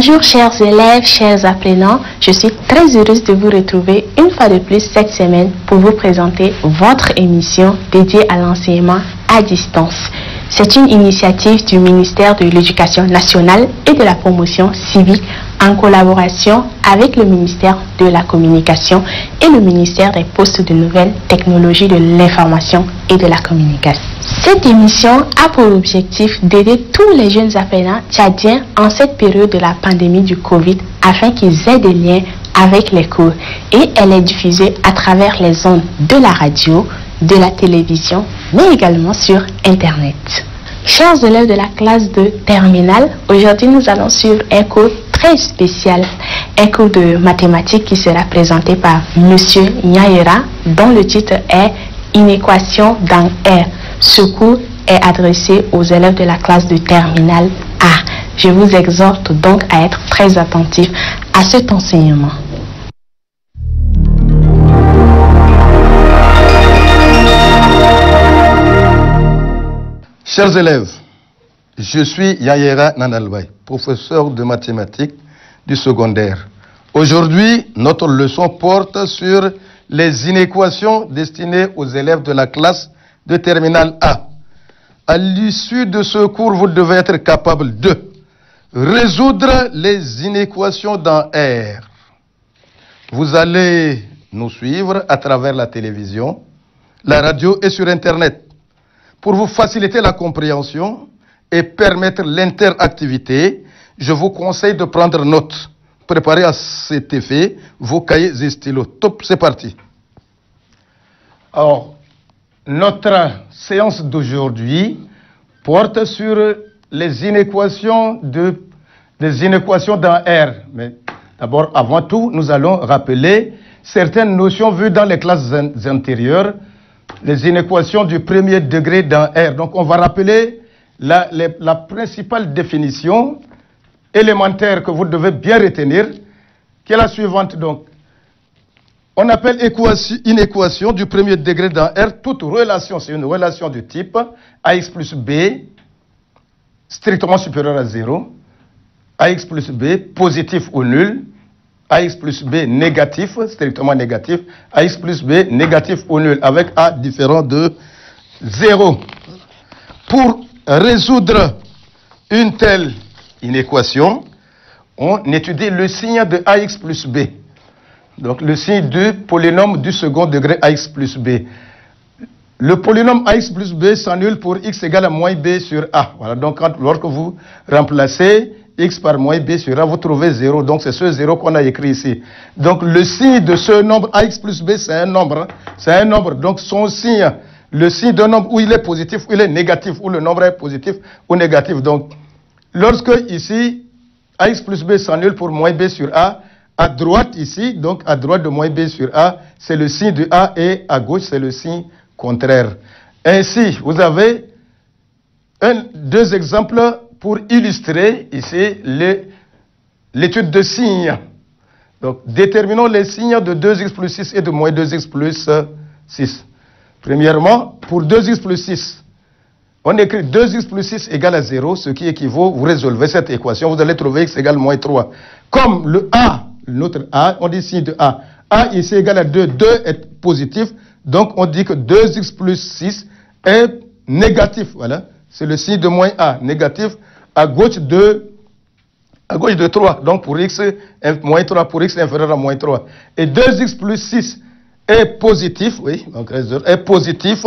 Bonjour chers élèves, chers apprenants, je suis très heureuse de vous retrouver une fois de plus cette semaine pour vous présenter votre émission dédiée à l'enseignement à distance. C'est une initiative du ministère de l'Éducation nationale et de la promotion civique en collaboration avec le ministère de la Communication et le ministère des Postes de Nouvelles Technologies de l'Information et de la Communication. Cette émission a pour objectif d'aider tous les jeunes apprenants tchadiens en cette période de la pandémie du Covid afin qu'ils aient des liens avec les cours, et elle est diffusée à travers les ondes de la radio, de la télévision, mais également sur Internet. Chers élèves de la classe de terminale, aujourd'hui nous allons suivre un cours très spécial, un cours de mathématiques qui sera présenté par Monsieur Nyayera, dont le titre est Une équation dans R. Ce cours est adressé aux élèves de la classe de terminale A. Je vous exhorte donc à être très attentifs à cet enseignement. Chers élèves, je suis Nyayera Nanalbay, professeur de mathématiques du secondaire. Aujourd'hui, notre leçon porte sur les inéquations destinées aux élèves de la classe de terminale A. À l'issue de ce cours, vous devez être capable de résoudre les inéquations dans R. Vous allez nous suivre à travers la télévision, la radio et sur Internet. Pour vous faciliter la compréhension et permettre l'interactivité, je vous conseille de prendre note. Préparez à cet effet vos cahiers et stylos. Top, c'est parti. Alors, notre séance d'aujourd'hui porte sur les inéquations dans R. Mais d'abord, avant tout, nous allons rappeler certaines notions vues dans les classes antérieures, les inéquations du premier degré dans R. Donc, on va rappeler la principale définition élémentaire que vous devez bien retenir, qui est la suivante. Donc, on appelle une équation du premier degré dans R toute relation, c'est une relation du type AX plus B strictement supérieur à 0, AX plus B positif ou nul, AX plus B négatif, strictement négatif, AX plus B négatif ou nul, avec A différent de 0. Pour résoudre une telle inéquation, on étudie le signe de AX plus B. Donc le signe du polynôme du second degré AX plus B. Le polynôme AX plus B s'annule pour x égale à moins B sur A. Voilà, donc lorsque vous remplacez x par moins B sur A, vous trouvez 0. Donc c'est ce 0 qu'on a écrit ici. Donc le signe de ce nombre AX plus B, c'est un nombre. C'est un nombre. Donc son signe, le signe d'un nombre où il est positif, où il est négatif, où le nombre est positif ou négatif. Donc lorsque ici, AX plus B s'annule pour moins B sur A, à droite ici, donc à droite de moins B sur A, c'est le signe de A, et à gauche, c'est le signe contraire. Ainsi, vous avez deux exemples pour illustrer ici l'étude de signes. Donc, déterminons les signes de 2x plus 6 et de moins 2x plus 6. Premièrement, pour 2x plus 6, on écrit 2x plus 6 égale à 0, ce qui équivaut, vous résolvez cette équation, vous allez trouver x égale moins 3. Comme le A, notre A, on dit signe de A. A ici égale à 2, 2 est positif, donc on dit que 2x plus 6 est négatif. Voilà, c'est le signe de moins A, négatif, à gauche de 3, donc pour x, moins 3 pour x inférieur à moins 3. Et 2x plus 6 est positif, oui, donc est positif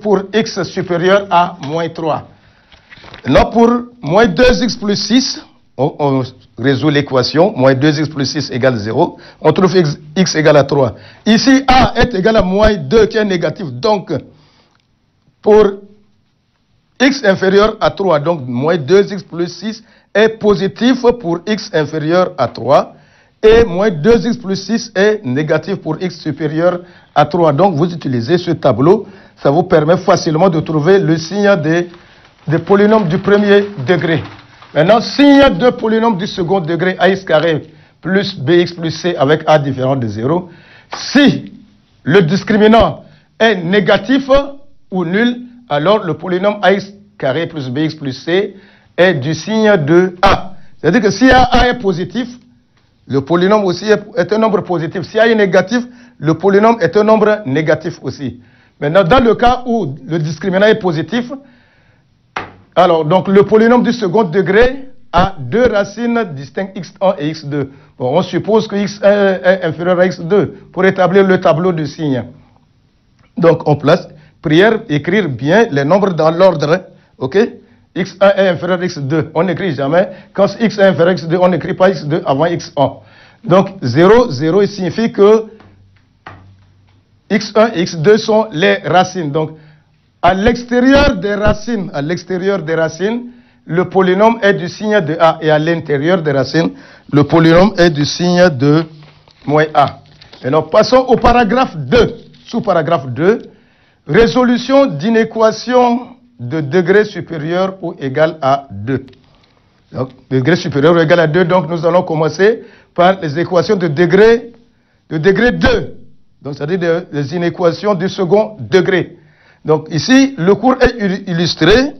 pour x supérieur à moins 3. Là, pour moins 2x plus 6, on résout l'équation. Moins 2x plus 6 égale 0. On trouve x égale à 3. Ici, A est égal à moins 2 qui est négatif. Donc, pour x inférieur à 3, donc moins 2x plus 6 est positif pour x inférieur à 3. Et moins 2x plus 6 est négatif pour x supérieur à 3. Donc, vous utilisez ce tableau. Ça vous permet facilement de trouver le signe des polynômes du premier degré. Maintenant, signe de polynôme du second degré, ax carré plus bx plus c avec a différent de 0. Si le discriminant est négatif ou nul, alors le polynôme ax carré plus bx plus c est du signe de a. C'est-à-dire que si a est positif, le polynôme aussi est un nombre positif. Si a est négatif, le polynôme est un nombre négatif aussi. Maintenant, dans le cas où le discriminant est positif, alors donc le polynôme du second degré a deux racines distinctes x1 et x2. Bon, on suppose que x1 est inférieur à x2 pour établir le tableau de signes. Donc on place, prière, écrire bien les nombres dans l'ordre, ok? x1 est inférieur à x2, on n'écrit jamais. Quand x est inférieur à x2, on n'écrit pas x2 avant x1. Donc 0, 0, il signifie que x1 et x2 sont les racines. Donc à l'extérieur des racines, le polynôme est du signe de a. Et à l'intérieur des racines, le polynôme est du signe de moins a. Et donc passons au paragraphe 2. Sous-paragraphe 2, résolution d'une équation de degré supérieur ou égal à 2. Donc, degré supérieur ou égal à 2, donc nous allons commencer par les équations de degré 2. Donc, c'est-à-dire les inéquations du second degré. Donc, ici, le cours est illustré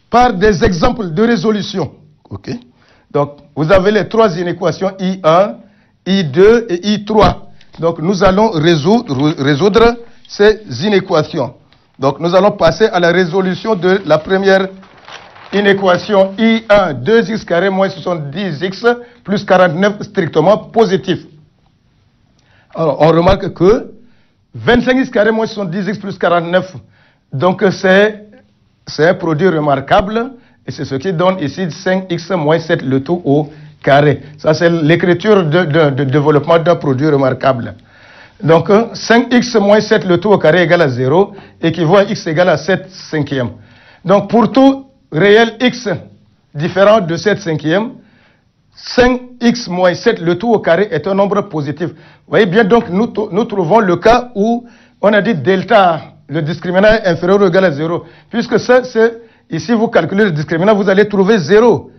par des exemples de résolution. OK? Donc, vous avez les trois inéquations I1, I2 et I3. Donc, nous allons résoudre ces inéquations. Donc, nous allons passer à la résolution de la première inéquation I1, 2x carré moins 70x plus 49 strictement positif. Alors, on remarque que 25x carré moins 70x plus 49, donc c'est un produit remarquable, et c'est ce qui donne ici 5x moins 7 le tout au carré. Ça, c'est l'écriture de développement d'un produit remarquable. Donc, 5x moins 7 le tout au carré égale à 0, équivaut à x égale à 7 cinquièmes. Donc, pour tout réel x différent de 7 cinquièmes, 5x moins 7 le tout au carré est un nombre positif. Vous voyez bien, donc, nous trouvons le cas où on a dit delta, le discriminant est inférieur ou égal à 0. Puisque ici, vous calculez le discriminant, vous allez trouver 0.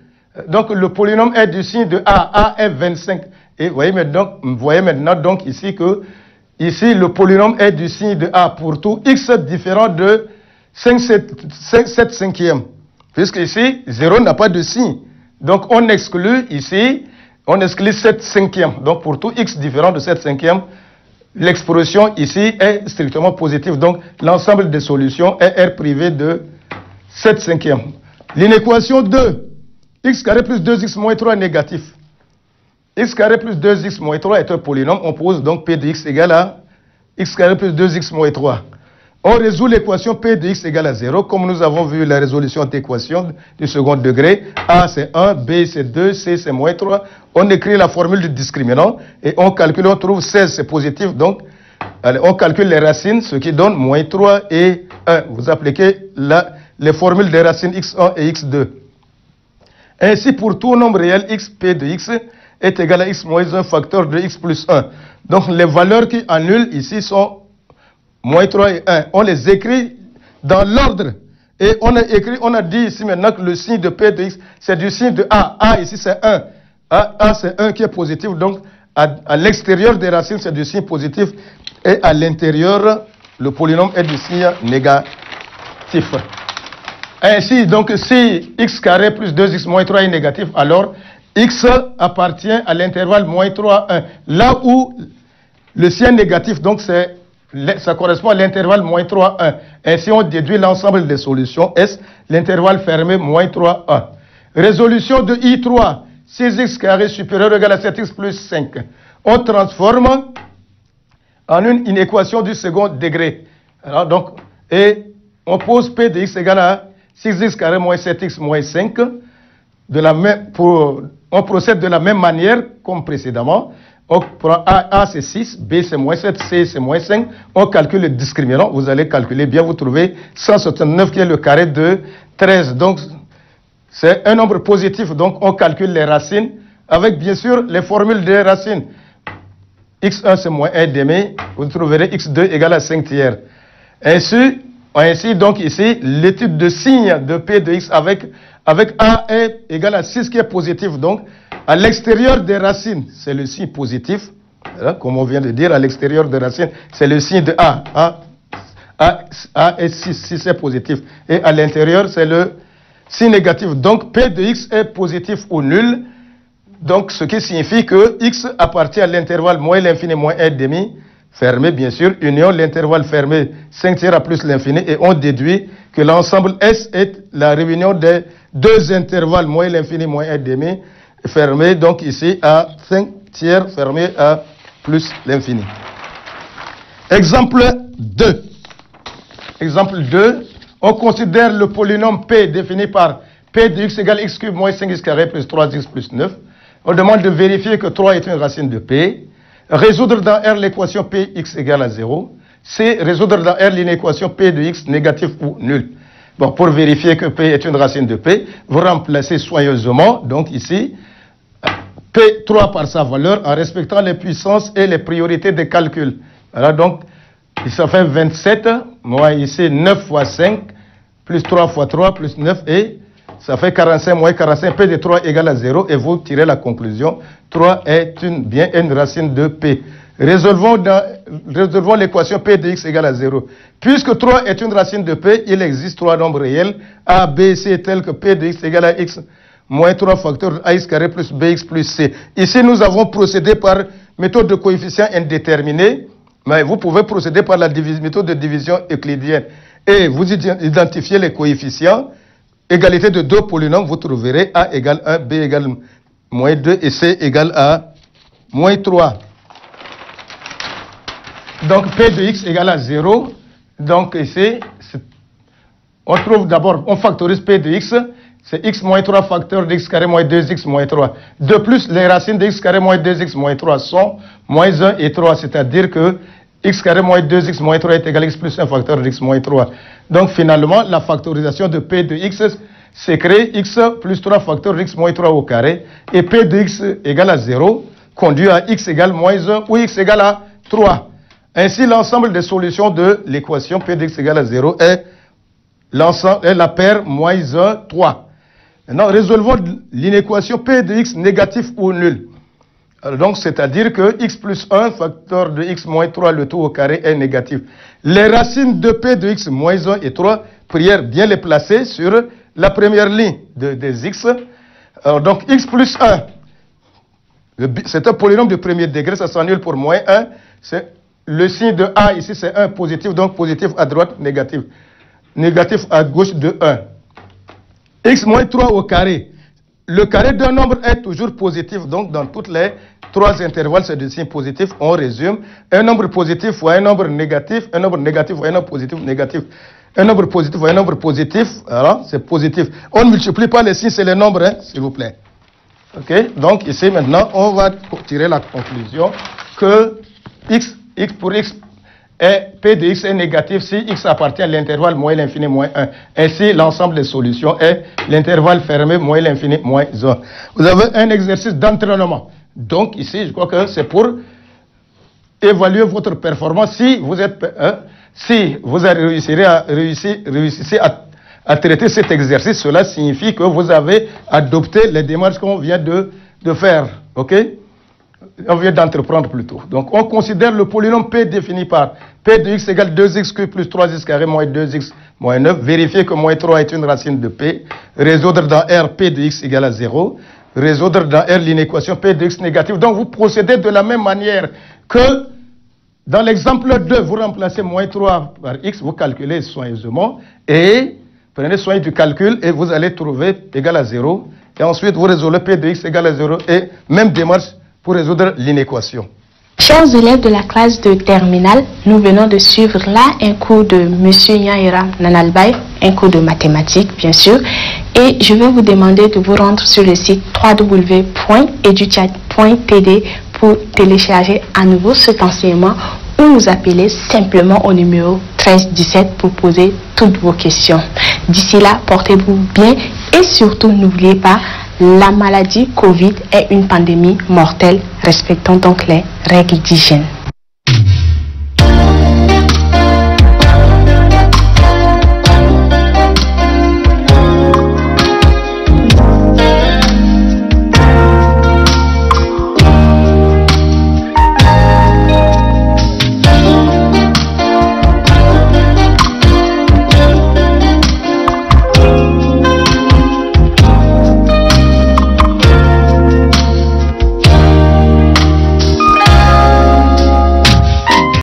Donc, le polynôme est du signe de A. A est 25. Et vous voyez maintenant, donc, ici que ici, le polynôme est du signe de A pour tout x différent de 7 cinquièmes. Puisque ici, 0 n'a pas de signe. Donc, on exclut ici, 7 cinquièmes. Donc, pour tout x différent de 7 cinquièmes, l'expression ici est strictement positive. Donc, l'ensemble des solutions est R privé de 7 cinquièmes. L'inéquation 2, x carré plus 2x moins 3 est négatif. X carré plus 2x moins 3 est un polynôme. On pose donc P de x égale à x carré plus 2x moins 3. On résout l'équation P de x égale à 0, comme nous avons vu la résolution d'équation du second degré. A c'est 1, B c'est 2, C c'est moins 3. On écrit la formule du discriminant et on calcule, on trouve 16 c'est positif. Donc, allez, on calcule les racines, ce qui donne moins 3 et 1. Vous appliquez les formules des racines x1 et x2. Ainsi, pour tout nombre réel, x, P de x est égal à x moins 1 facteur de x plus 1. Donc, les valeurs qui annulent ici sont moins 3 et 1. On les écrit dans l'ordre. Et on a dit ici maintenant que le signe de P de x, c'est du signe de A. A ici, c'est 1. A c'est 1 qui est positif. Donc, à l'extérieur des racines, c'est du signe positif. Et à l'intérieur, le polynôme est du signe négatif. Ainsi, donc, si x carré plus 2x moins 3 est négatif, alors x appartient à l'intervalle moins 3, 1. Là où le signe négatif, donc, ça correspond à l'intervalle moins 3, 1. Ainsi, on déduit l'ensemble des solutions S, l'intervalle fermé moins 3, 1. Résolution de I3, 6x carré supérieur ou égal à 7x plus 5. On transforme en une inéquation du second degré. Alors, donc, et on pose P de x égale à 6x carré moins 7x moins 5. On procède de la même manière comme précédemment. On prend A c'est 6, B c'est moins 7, C c'est moins 5. On calcule le discriminant. Vous allez calculer bien, vous trouvez 169 qui est le carré de 13. Donc, c'est un nombre positif. Donc, on calcule les racines avec bien sûr les formules des racines. x1 c'est moins 1 demi. Vous trouverez x2 égale à 5 tiers. Ainsi, donc ici, l'étude de signe de P de x avec A est égal à 6 qui est positif. Donc, à l'extérieur des racines, c'est le signe positif. Comme on vient de dire, à l'extérieur des racines, c'est le signe de A. A A est 6, si c'est positif. Et à l'intérieur, c'est le si négatif. Donc, P de X est positif ou nul. Donc, ce qui signifie que X appartient à l'intervalle moins l'infini moins 1,5, fermé bien sûr, union l'intervalle fermé 5 tiers à plus l'infini, et on déduit que l'ensemble S est la réunion des deux intervalles moins l'infini moins 1,5, fermé donc ici à 5 tiers fermé à plus l'infini. Exemple 2. Exemple 2, on considère le polynôme P défini par P de X égale X cube moins 5X carré plus 3X plus 9. On demande de vérifier que 3 est une racine de P. Résoudre dans R l'équation Px égale à 0. C. Résoudre dans R l'inéquation P de X négatif ou nul. Bon, pour vérifier que P est une racine de P, vous remplacez soigneusement, donc ici, P3 par sa valeur en respectant les puissances et les priorités des calculs. Voilà, donc, ça fait 27, moins ici 9 fois 5, plus 3 fois 3, plus 9, et ça fait 45 moins 45, P de 3 égale à 0, et vous tirez la conclusion. 3 est bien une racine de P. Résolvons l'équation P de X égale à 0. Puisque 3 est une racine de P, il existe 3 nombres réels, A, B, C, tels que P de X égale à X moins 3 facteurs AX carré plus BX plus C. Ici, nous avons procédé par méthode de coefficient indéterminé, mais vous pouvez procéder par la méthode de division euclidienne. Et vous identifiez les coefficients. Égalité de deux polynômes, vous trouverez A égale 1, B égale moins 2 et C égale à moins 3. Donc P de X égale à 0. Donc ici, on trouve d'abord, on factorise P de X, c'est X moins 3 facteur de X carré moins 2X moins 3. De plus, les racines de X carré moins 2X moins 3 sont moins 1 et 3, c'est-à-dire que X carré moins 2X moins 3 est égal à X plus 1 facteur de X moins 3. Donc finalement, la factorisation de P de X, c'est créer X plus 3 facteur de X moins 3 au carré. Et P de X égale à 0 conduit à X égale moins 1 ou X égale à 3. Ainsi, l'ensemble des solutions de l'équation P de X égale à 0 est la paire moins 1, 3. Maintenant, résolvons l'inéquation P de X négatif ou nul. Alors donc, c'est-à-dire que X plus 1 facteur de X moins 3, le tout au carré est négatif. Les racines de P de X moins 1 et 3, prière bien les placer sur la première ligne des X. Alors donc, X plus 1, c'est un polynôme de premier degré, ça s'annule pour moins 1. C'est le signe de A ici, c'est 1 positif, donc positif à droite, négatif. Négatif à gauche de 1. X moins 3 au carré. Le carré d'un nombre est toujours positif, donc dans toutes les trois intervalles, c'est des signes positifs. On résume. Un nombre positif fois un nombre négatif, un nombre négatif fois un nombre positif, négatif. Un nombre positif fois un nombre positif, voilà, c'est positif. On ne multiplie pas les signes, c'est les nombres, hein, s'il vous plaît. Ok, donc ici maintenant, on va tirer la conclusion que X pour X P de X est négatif si X appartient à l'intervalle moins l'infini moins 1. Ainsi, l'ensemble des solutions est l'intervalle fermé moins l'infini moins 1. Vous avez un exercice d'entraînement. Donc ici, je crois que c'est pour évaluer votre performance. Si vous êtes, si vous réussissez à traiter cet exercice, cela signifie que vous avez adopté les démarches qu'on vient de faire. Ok? On vient d'entreprendre plutôt. Donc, on considère le polynôme P défini par P de X égale 2X cube plus 3X carré moins 2X moins 9. Vérifier que moins 3 est une racine de P. Résoudre dans R P de X égale à 0. Résoudre dans R l'inéquation P de X négative. Donc, vous procédez de la même manière que dans l'exemple 2, vous remplacez moins 3 par X, vous calculez soigneusement et prenez soin du calcul et vous allez trouver égal à 0. Et ensuite, vous résolvez P de X égale à 0 et même démarche pour résoudre l'inéquation. Chers élèves de la classe de terminale, nous venons de suivre là un cours de M. Nyaira Nanalbay, un cours de mathématiques bien sûr, et je vais vous demander de vous rendre sur le site www.educhat.td pour télécharger à nouveau cet enseignement ou nous appeler simplement au numéro 1317 pour poser toutes vos questions. D'ici là, portez-vous bien et surtout n'oubliez pas, la maladie Covid est une pandémie mortelle. Respectons donc les règles d'hygiène.